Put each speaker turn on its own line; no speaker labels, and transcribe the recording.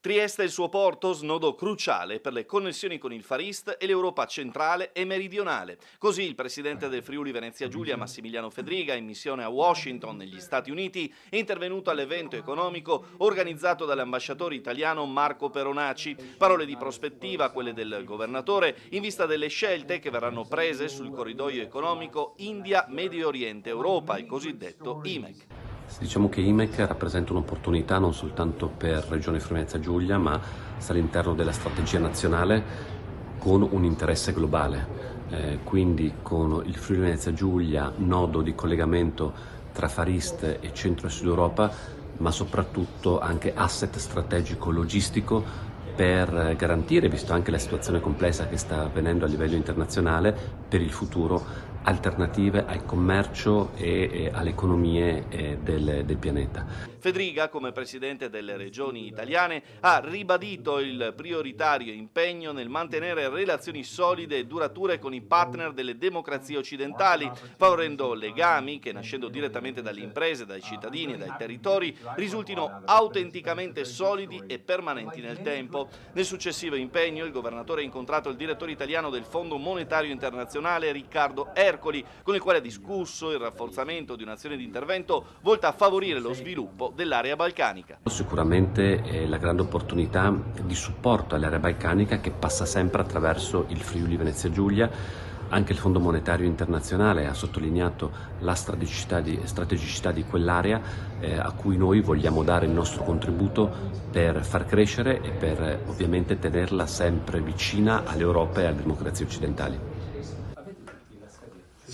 Trieste e il suo porto, snodo cruciale per le connessioni con il Far East e l'Europa centrale e meridionale. Così il presidente del Friuli Venezia Giulia, Massimiliano Fedriga, in missione a Washington, negli Stati Uniti, è intervenuto all'evento economico organizzato dall'ambasciatore italiano Marco Peronaci. Parole di prospettiva, quelle del governatore, in vista delle scelte che verranno prese sul corridoio economico India-Medio Oriente-Europa, il cosiddetto IMEC.
Diciamo che IMEC rappresenta un'opportunità non soltanto per Regione Friuli-Venezia Giulia, ma sta all'interno della strategia nazionale con un interesse globale. Quindi con il Friuli-Venezia Giulia, nodo di collegamento tra Far East e Centro e Sud Europa, ma soprattutto anche asset strategico logistico per garantire, visto anche la situazione complessa che sta avvenendo a livello internazionale, per il futuro alternative al commercio e alle economie del pianeta.
Fedriga, come presidente delle regioni italiane, ha ribadito il prioritario impegno nel mantenere relazioni solide e durature con i partner delle democrazie occidentali, favorendo legami che, nascendo direttamente dalle imprese, dai cittadini e dai territori, risultino autenticamente solidi e permanenti nel tempo. Nel successivo impegno, il governatore ha incontrato il direttore italiano del Fondo Monetario Internazionale, Riccardo Ercoli, con il quale ha discusso il rafforzamento di un'azione di intervento volta a favorire lo sviluppo dell'area balcanica.
Sicuramente è la grande opportunità di supporto all'area balcanica che passa sempre attraverso il Friuli Venezia Giulia. Anche il Fondo Monetario Internazionale ha sottolineato la strategicità di quell'area a cui noi vogliamo dare il nostro contributo per far crescere e per ovviamente tenerla sempre vicina all'Europa e alle democrazie occidentali.